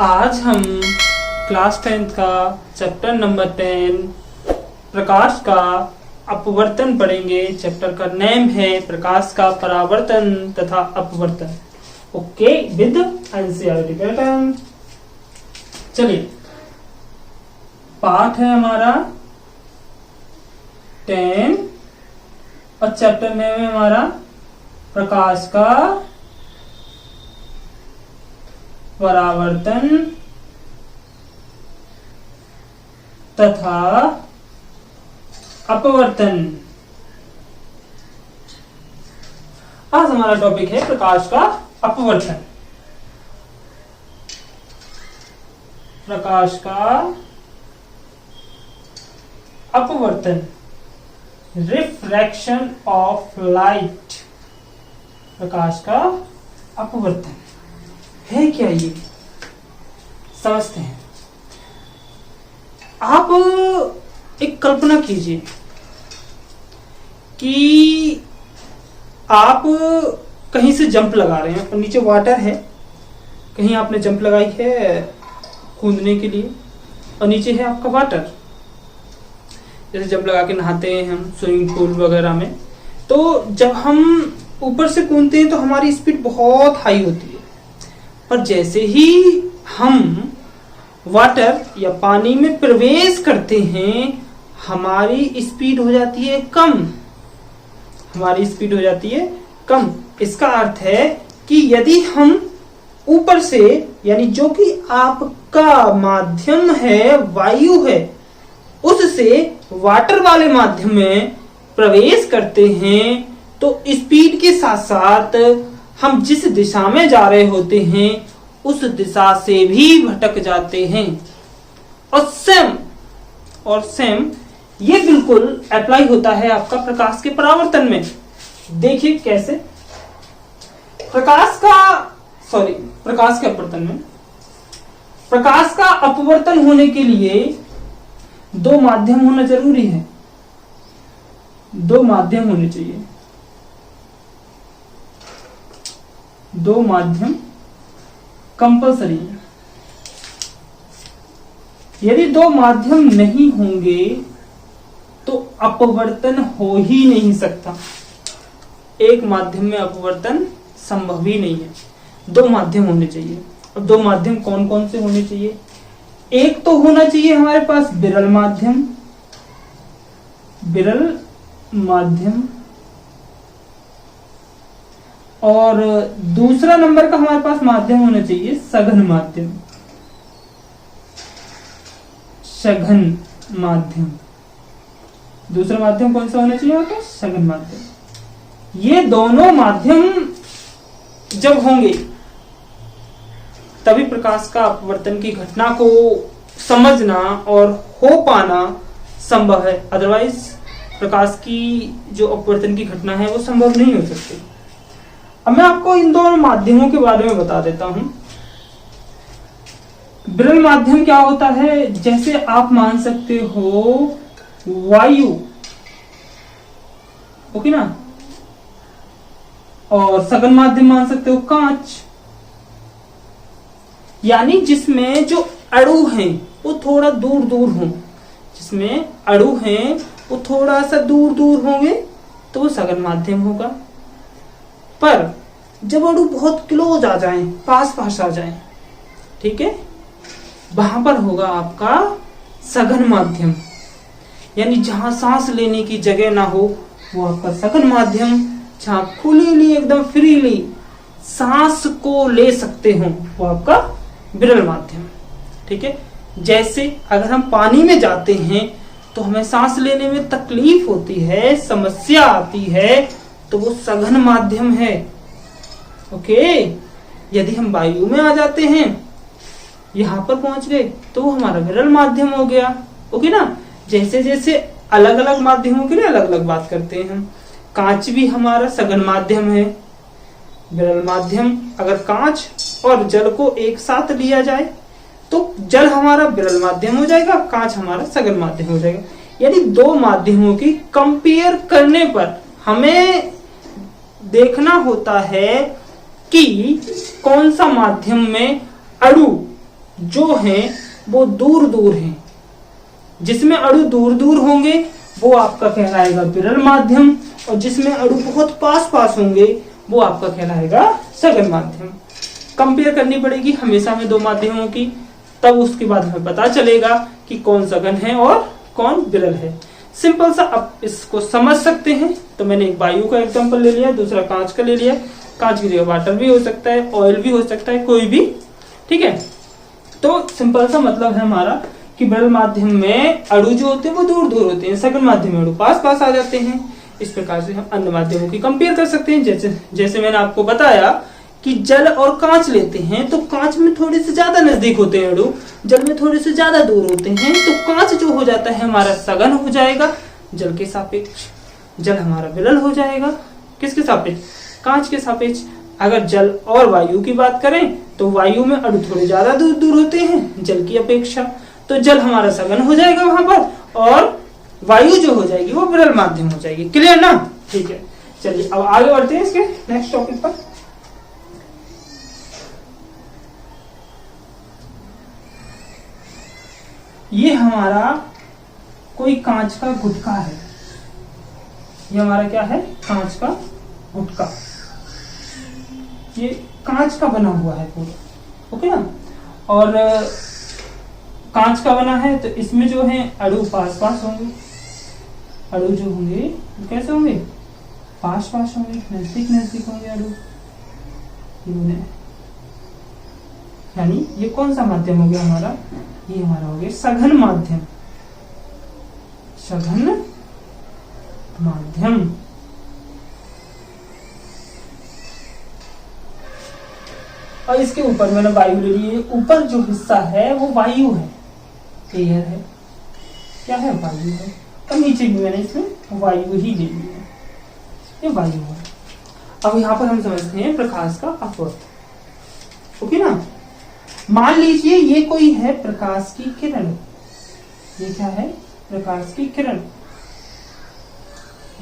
आज हम class 10th का चैप्टर नंबर 10 प्रकाश का अपवर्तन पढ़ेंगे। चैप्टर का नेम है प्रकाश का परावर्तन तथा अपवर्तन। Okay, with NCERT pattern. चलिए, पाठ है हमारा 10 और चैप्टर नेम है हमारा प्रकाश का परावर्तन तथा अपवर्तन। आज हमारा टॉपिक है प्रकाश का अपवर्तन। प्रकाश का अपवर्तन, रिफ्रैक्शन ऑफ लाइट। प्रकाश का अपवर्तन है क्या, ये समझते हैं। आप एक कल्पना कीजिए कि आप कहीं से जंप लगा रहे हैं और नीचे वाटर है, कहीं आपने जंप लगाई है कूदने के लिए और नीचे है आपका वाटर। जैसे जंप लगा के नहाते हैं हम स्विमिंग पूल वगैरह में, तो जब हम ऊपर से कूदते हैं तो हमारी स्पीड बहुत हाई होती है, पर जैसे ही हम वाटर या पानी में प्रवेश करते हैं हमारी स्पीड हो जाती है कम। हमारी स्पीड हो जाती है कम। इसका अर्थ है कि यदि हम ऊपर से, यानी जो कि आपका माध्यम है वायु है, उससे वाटर वाले माध्यम में प्रवेश करते हैं तो स्पीड के साथ साथ हम जिस दिशा में जा रहे होते हैं उस दिशा से भी भटक जाते हैं। और सेम ये बिल्कुल अप्लाई होता है आपका प्रकाश के परावर्तन में। देखिए कैसे। प्रकाश के अपवर्तन में, प्रकाश का अपवर्तन होने के लिए दो माध्यम होना जरूरी है। दो माध्यम होने चाहिए। दो माध्यम कंपल्सरी है। यदि दो माध्यम नहीं होंगे तो अपवर्तन हो ही नहीं सकता। एक माध्यम में अपवर्तन संभव ही नहीं है। दो माध्यम होने चाहिए। और दो माध्यम कौन कौन से होने चाहिए? एक तो होना चाहिए हमारे पास विरल माध्यम। विरल माध्यम। और दूसरा नंबर का हमारे पास माध्यम होना चाहिए सघन माध्यम। सघन माध्यम। दूसरा माध्यम कौन सा होना चाहिए आपको? सघन माध्यम। ये दोनों माध्यम जब होंगे तभी प्रकाश का अपवर्तन की घटना को समझना और हो पाना संभव है। अदरवाइज प्रकाश की जो अपवर्तन की घटना है वो संभव नहीं हो सकती। अब मैं आपको इन दोनों माध्यमों के बारे में बता देता हूं। विरल माध्यम क्या होता है? जैसे आप मान सकते हो वायु, ओके ना, और सघन माध्यम मान सकते हो कांच। यानी जिसमें जो अणु हैं वो थोड़ा दूर दूर हों। जिसमें अणु हैं वो थोड़ा सा दूर दूर होंगे तो वो सघन माध्यम होगा। पर जब अणु बहुत क्लोज आ जाएं, पास पास आ जाएं, ठीक है, वहां पर होगा आपका सघन माध्यम। यानी जहां सांस लेने की जगह ना हो वो आपका सघन माध्यम। जहां खुली एकदम फ्रीली सांस को ले सकते हो वो आपका विरल माध्यम। ठीक है। जैसे अगर हम पानी में जाते हैं तो हमें सांस लेने में तकलीफ होती है, समस्या आती है, तो वो सघन माध्यम है। ओके। यदि हम वायु में आ जाते हैं, यहां पर पहुंच गए, तो वो हमारा विरल माध्यम हो गया। ओके ना। जैसे जैसे अलग अलग माध्यमों के लिए अलग अलग बात करते हैं हम। कांच भी हमारा सघन माध्यम है। विरल माध्यम, अगर कांच और जल को एक साथ लिया जाए तो जल हमारा विरल माध्यम हो जाएगा, कांच हमारा सघन माध्यम हो जाएगा। यानी दो माध्यमों की कंपेयर करने पर हमें देखना होता है कि कौन सा माध्यम में अणु जो हैं वो दूर दूर हैं। जिसमें अणु दूर दूर होंगे वो आपका कहलाएगा विरल माध्यम, और जिसमें अणु बहुत पास पास होंगे वो आपका कहलाएगा सघन माध्यम। कंपेयर करनी पड़ेगी हमेशा हमें दो माध्यमों की, तब उसके बाद हमें पता चलेगा कि कौन सघन है और कौन विरल है। सिंपल सा आप इसको समझ सकते हैं। तो मैंने एक वायु का एग्जांपल ले लिया, दूसरा कांच का ले लिया। कांच की जगह वाटर भी हो सकता है, ऑयल भी हो सकता है, कोई भी, ठीक है। तो सिंपल सा मतलब है हमारा कि विरल माध्यम में अणु जो होते हैं वो दूर दूर होते हैं, सघन माध्यम में अणु पास पास आ जाते हैं। इस प्रकार से हम अन्य माध्यमों की कंपेयर कर सकते हैं। जैसे मैंने आपको बताया कि जल और कांच लेते हैं तो कांच में थोड़े से ज्यादा नजदीक होते हैं अणु, जल में थोड़े से ज्यादा दूर होते हैं। तो कांच जो हो जाता है हमारा सघन हो जाएगा जल के सापेक्ष, जल हमारा विरल हो जाएगा किसके सापेक्ष, कांच के सापेक्ष। अगर जल और वायु की बात करें तो वायु में अणु थोड़े ज्यादा दूर दूर होते हैं जल की अपेक्षा, तो जल हमारा सघन हो जाएगा वहां पर, और वायु जो हो जाएगी वो विरल माध्यम हो जाएगी। क्लियर ना? ठीक है, चलिए अब आगे बढ़ते हैं इसके नेक्स्ट टॉपिक पर। ये हमारा कोई कांच का गुटका है, ये हमारा क्या है, कांच का गुटका। ये कांच का बना हुआ है पूरा, ओके ना। और कांच का बना है तो इसमें जो है अणु पास पास होंगे, अणु जो होंगे वो कैसे होंगे, पास पास होंगे, नजदीक नजदीक होंगे अणु। यानी ये कौन सा माध्यम हो गया हमारा, ये हमारा हो गया सघन माध्यम, सघन माध्यम। और इसके ऊपर मैंने वायु ले ली है, ऊपर जो हिस्सा है वो वायु है, एयर है, क्या है, वायु है। और नीचे भी मैंने इसमें वायु ही ले ली है, ये वायु है। अब यहाँ पर हम समझते हैं प्रकाश का अपवर्त, ओके ना। मान लीजिए ये कोई है प्रकाश की किरण, ये क्या है, प्रकाश की किरण,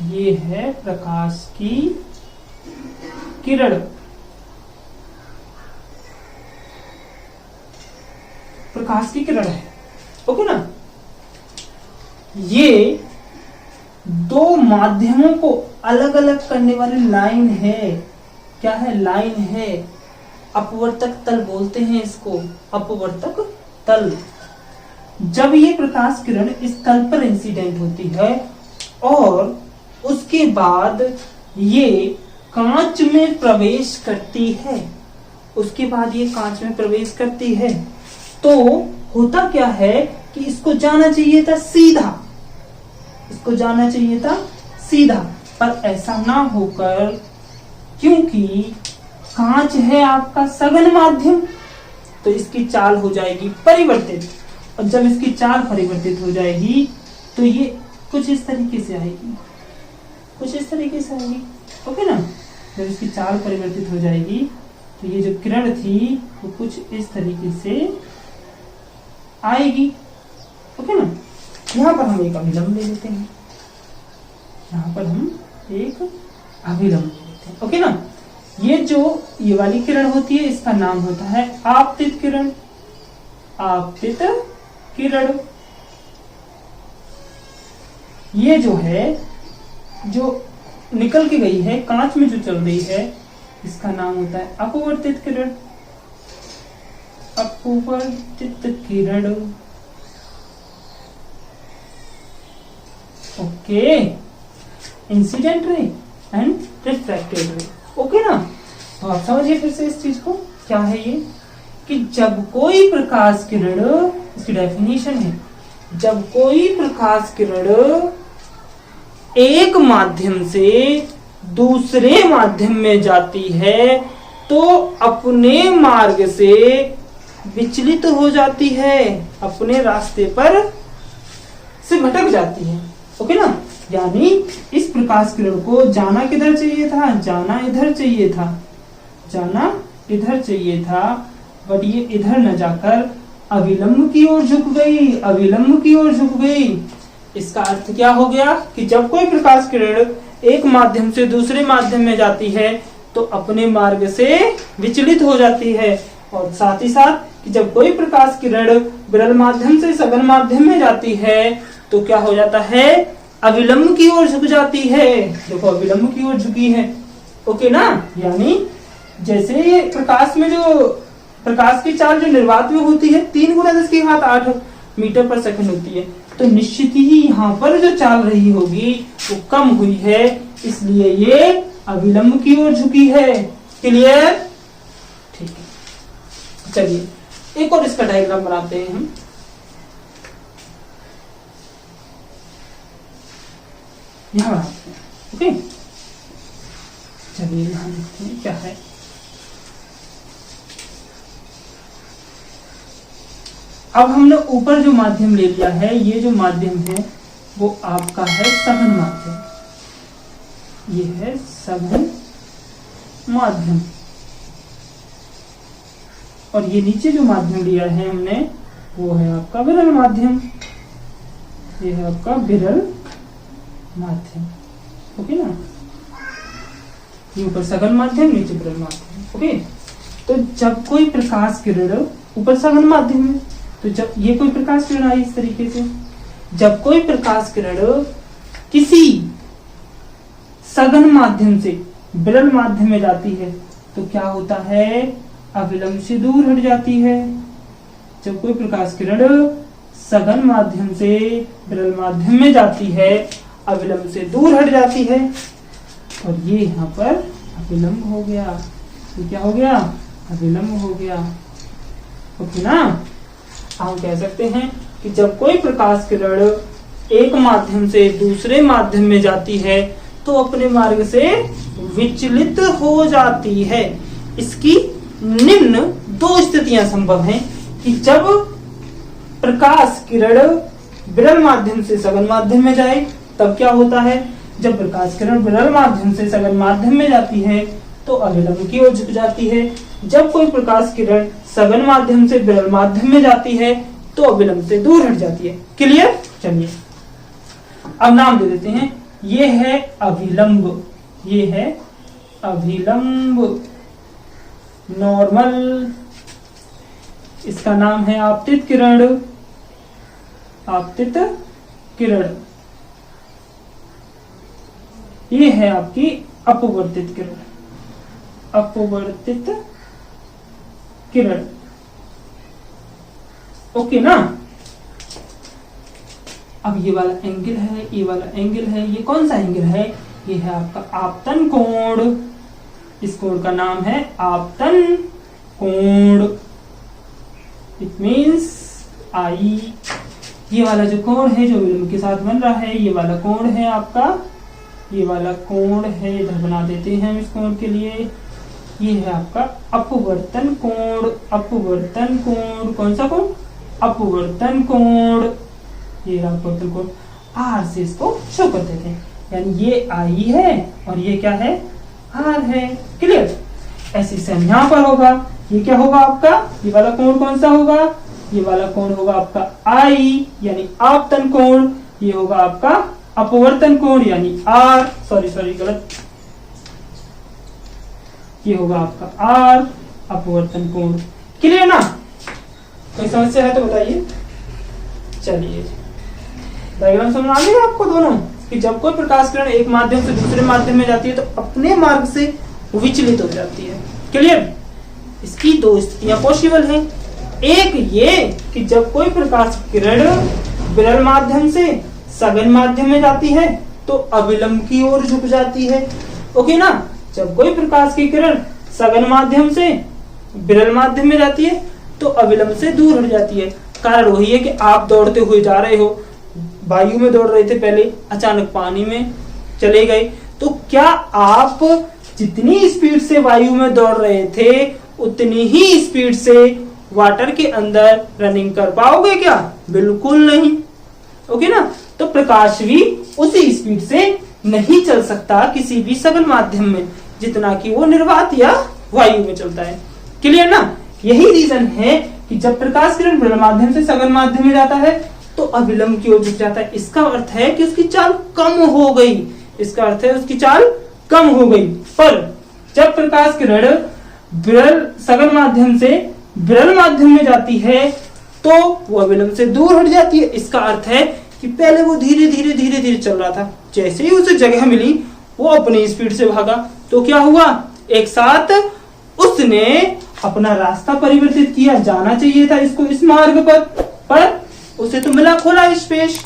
ये है प्रकाश की किरण। प्रकाश की किरण है, ओके ना। ये दो माध्यमों को अलग अलग करने वाली लाइन है, क्या है, लाइन है। अपवर्तक तल बोलते हैं इसको, अपवर्तक तल। जब ये प्रकाश किरण इस तल पर इंसिडेंट होती है और उसके बाद ये कांच में प्रवेश करती है, उसके बाद ये कांच में प्रवेश करती है, तो होता क्या है कि इसको जाना चाहिए था सीधा, इसको जाना चाहिए था सीधा, पर ऐसा ना होकर, क्योंकि कांच है आपका सघन माध्यम, तो इसकी चाल हो जाएगी परिवर्तित। और जब इसकी चाल परिवर्तित हो जाएगी तो ये कुछ इस तरीके से आएगी, कुछ इस तरीके से आएगी, ओके ना। जब इसकी चाल परिवर्तित हो जाएगी तो ये जो किरण थी वो कुछ इस तरीके से आएगी, ओके ना। यहाँ पर हम एक अभिलंब ले लेते हैं, यहाँ पर हम एक अभिलंब ले लेते हैं, ओके ना। ये जो ये वाली किरण होती है इसका नाम होता है आपतित किरण, आपतित किरण। ये जो है, जो निकल के गई है कांच में जो चल रही है, इसका नाम होता है अपवर्तित किरण, अपवर्तित किरण, okay. Incident ray and refracted ray, okay ना। तो आप समझिए फिर से इस चीज को, क्या है ये, कि जब कोई प्रकाश किरण, इसकी डेफिनेशन है, जब कोई प्रकाश किरण एक माध्यम से दूसरे माध्यम में जाती है तो अपने मार्ग से विचलित हो जाती है, अपने रास्ते पर से भटक जाती है, ओके ना। यानी इस प्रकाश किरण को जाना किधर चाहिए था, जाना इधर चाहिए था, जाना इधर चाहिए था, बट ये इधर न जाकर अविलंब की ओर झुक गई, अविलंब की ओर झुक गई। इसका अर्थ क्या हो गया कि जब कोई प्रकाश किरण एक माध्यम से दूसरे माध्यम में जाती है तो अपने मार्ग से विचलित हो जाती है, और साथ ही साथ कि जब कोई प्रकाश किरण विरल माध्यम से सघन माध्यम में जाती है तो क्या हो जाता है, अविलंब की ओर झुक जाती है। देखो अविलंब की ओर झुकी है, ओके ना। यानी जैसे प्रकाश में जो प्रकाश की चाल जो निर्वात में होती है 3 × 10⁸ मीटर पर सेकंड होती है, तो निश्चित ही यहाँ पर जो चाल रही होगी वो कम हुई है, इसलिए ये अविलंब की ओर झुकी है। क्लियर? ठीक है, चलिए एक और इसका डायग्राम बनाते हैं हम। यहां बनाते हैं, ओके। चलिए यहां देखते हैं क्या है। अब हमने ऊपर जो माध्यम ले लिया है, ये जो माध्यम है वो आपका है सघन माध्यम, ये है सघन माध्यम। और ये नीचे जो माध्यम लिया है हमने वो है आपका विरल माध्यम, ये है आपका विरल माध्यम, ओके ना। ये ऊपर सघन माध्यम, नीचे विरल माध्यम, ओके। तो जब कोई प्रकाश किरण ऊपर सघन माध्यम में, तो जब ये कोई प्रकाश किरण आई इस तरीके से, जब कोई प्रकाश किरण किसी सघन माध्यम से विरल माध्यम में जाती है तो क्या होता है, अविलंब से दूर हट जाती है। जब कोई प्रकाश किरण सघन माध्यम से विरल माध्यम में जाती है, अविलंब से दूर हट जाती है, और ये यहाँ पर अविलंब हो गया। तो क्या हो गया, अविलंब हो गया, ओके ना। हम कह सकते हैं कि जब कोई प्रकाश किरण एक माध्यम से दूसरे माध्यम में जाती है तो अपने मार्ग से विचलित हो जाती है। इसकी निम्न 2 स्थितियां संभव हैं कि जब प्रकाश किरण विरल माध्यम से सघन माध्यम में जाए तब क्या होता है, जब प्रकाश किरण विरल माध्यम से सघन माध्यम में जाती है तो अविलंब की ओर झुक जाती है। जब कोई प्रकाश किरण सघन माध्यम से विरल माध्यम में जाती है तो अविलंब से दूर हट जाती है। क्लियर? चलिए अब नाम दे देते हैं। ये है अविलंब, ये है अविलंब नॉर्मल, इसका नाम है आपतित किरण, आपतित किरण। ये है आपकी अपवर्तित किरण, अपवर्तित किरण, ओके ना। अब ये वाला एंगल है, ये वाला एंगल है, ये कौन सा एंगल है, ये है आपका आपतन कोण। इस कोण का नाम है आपतन कोण, इट मीन्स आई। ये वाला जो कोण है जो विलंब के साथ बन रहा है, ये वाला कोण है आपका, ये वाला कोण है, इधर बना देते हैं हम इस कोण के लिए। ये है आपका अपवर्तन कोण, अपवर्तन कोण, कौन सा कोण, अपवर्तन कोण। ये अपवर्तन कोण आर से इसको शो कर देते हैं, यानी ये आई है और ये क्या है, आर है। क्लियर? ऐसे सेम यहाँ पर होगा। ये क्या होगा आपका, ये वाला कोण कौन सा होगा, ये वाला कोण होगा आपका आई यानी आपतन कोण, ये होगा आपका अपवर्तन कोण यानी आर, सॉरी गलत, ये होगा आपका आर अपवर्तन कोण। क्लियर ना? कोई समस्या है तो बताइए। चलिए डायग्राम समझ आ गया आपको दोनों, कि जब कोई प्रकाश किरण एक माध्यम से दूसरे माध्यम में जाती है तो अपने मार्ग से विचलित हो जाती है। क्लियर? इसकी 2 स्थितियां पॉसिबल हैं। एक ये कि जब कोई प्रकाश किरण विरल माध्यम से सघन माध्यम में जाती है तो अविलंब की ओर झुक जाती है, ओके ना। जब कोई प्रकाश की किरण सघन माध्यम से विरल माध्यम में जाती है तो अविलंब से दूर हट जाती है। कारण वही है कि आप दौड़ते हुए जा रहे हो, वायु में दौड़ रहे थे पहले, अचानक पानी में चले गए, तो क्या आप जितनी स्पीड से वायु में दौड़ रहे थे उतनी ही स्पीड से वाटर के अंदर रनिंग कर पाओगे क्या? बिल्कुल नहीं, ओके ना। तो प्रकाश भी उसी स्पीड से नहीं चल सकता किसी भी सघन माध्यम में जितना कि वो निर्वात या वायु में चलता है। क्लियर ना? यही रीजन है कि जब प्रकाश किरण विरल माध्यम से सघन माध्यम में जाता है तो अविलंब की ओर झुक जाता है। इसका अर्थ है कि उसकी चाल कम हो गई, इसका अर्थ है उसकी चाल कम हो गई। पर जब प्रकाश किरण विरल सघन माध्यम से विरल माध्यम में जाती है तो वो अविलंब से दूर हट जाती है। इसका अर्थ है कि पहले वो धीरे धीरे चल रहा था, जैसे ही उसे जगह मिली वो अपनी स्पीड से भागा, तो क्या हुआ, एक साथ उसने अपना रास्ता परिवर्तित किया। जाना चाहिए था इसको इस मार्ग पर उसे तो मिला खुला स्पेस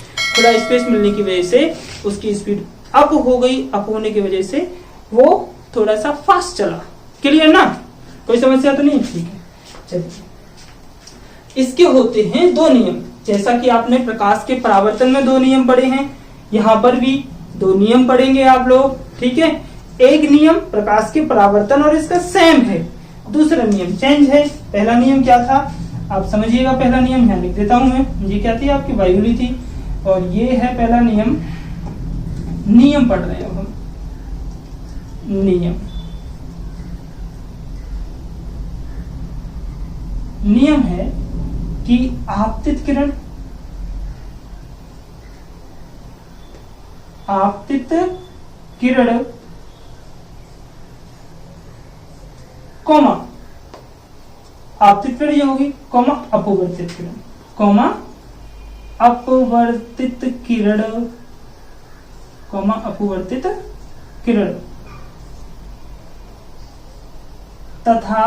मिलने की वजह से उसकी स्पीड अप हो गई। अप होने की वजह से वो थोड़ा सा फास्ट चला। क्लियर ना, कोई समस्या तो नहीं? ठीक है, चलिए। इसके होते हैं दो नियम, जैसा कि आपने प्रकाश के परावर्तन में दो नियम पढ़े हैं, यहाँ पर भी दो नियम पढ़ेंगे आप लोग। ठीक है, एक नियम प्रकाश के परावर्तन और इसका सेम है, दूसरा नियम चेंज है। पहला नियम क्या था आप समझिएगा। पहला नियम यहाँ लिख देता हूं मैं, ये क्या थी आपकी वायुली थी, और ये है पहला नियम। नियम पढ़ रहे हैं अब हम, नियम है कि आपतित किरण कॉमा आपतित किरण ये होगी, कॉमा अपवर्तित किरण तथा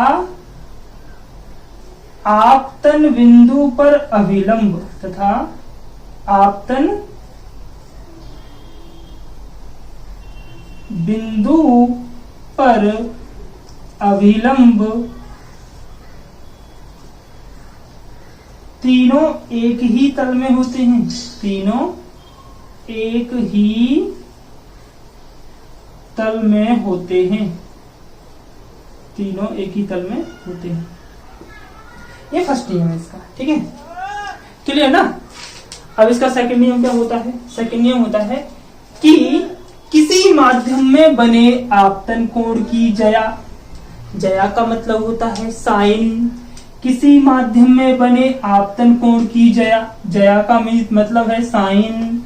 आपतन बिंदु पर अभिलंब तीनों एक ही तल में होते हैं। तीनों एक ही तल में होते हैं। ये फर्स्ट नियम है इसका। ठीक है, क्लियर ना। अब इसका सेकंड नियम क्या होता है? सेकंड नियम होता है कि किसी माध्यम में बने आपतन कोण की जया का मतलब होता है साइन। किसी माध्यम में बने आपतन कोण की जया का मतलब है साइन।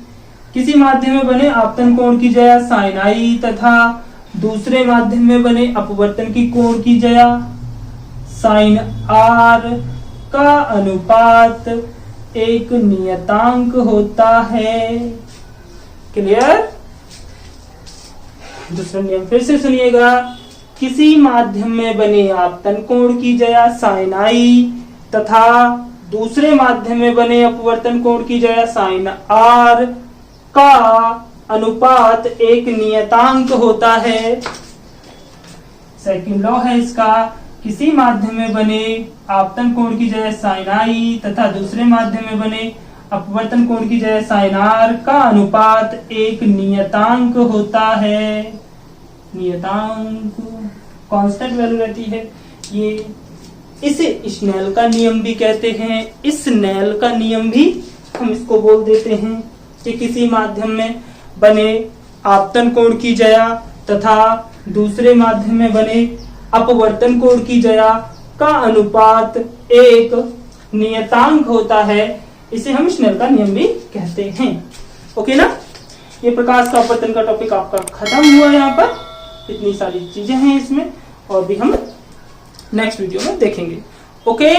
किसी माध्यम में बने आपतन कोण की जया साइन आई, तथा दूसरे माध्यम में बने अपवर्तन की कोण की जया साइन आर का अनुपात एक नियतांक होता है। क्लियर? दूसरा नियम फिर से सुनिएगा। किसी माध्यम में बने आपतन कोण की जया साइन आई तथा दूसरे माध्यम में बने अपवर्तन कोण की जया साइन आर का अनुपात एक नियतांक होता है। सेकंड लॉ है इसका। किसी माध्यम में बने आपतन कोण की जया साइन आई तथा दूसरे माध्यम में बने अपवर्तन कोण की जया साइन आर का अनुपात एक नियतांक होता है। नियतांक कांस्टेंट वैल्यू रहती है। ये इसे स्नेल का नियम भी कहते हैं। स्नेल का नियम भी हम इसको बोल देते हैं कि किसी माध्यम में बने आपतन कोण की जया तथा दूसरे माध्यम में बने अपवर्तन कोण की जया का अनुपात एक नियतांक होता है। इसे हम स्नेल का नियम भी कहते हैं। ओके ना, ये प्रकाश का अपवर्तन का टॉपिक आपका खत्म हुआ। यहाँ पर इतनी सारी चीजें हैं इसमें, और भी हम नेक्स्ट वीडियो में देखेंगे। ओके।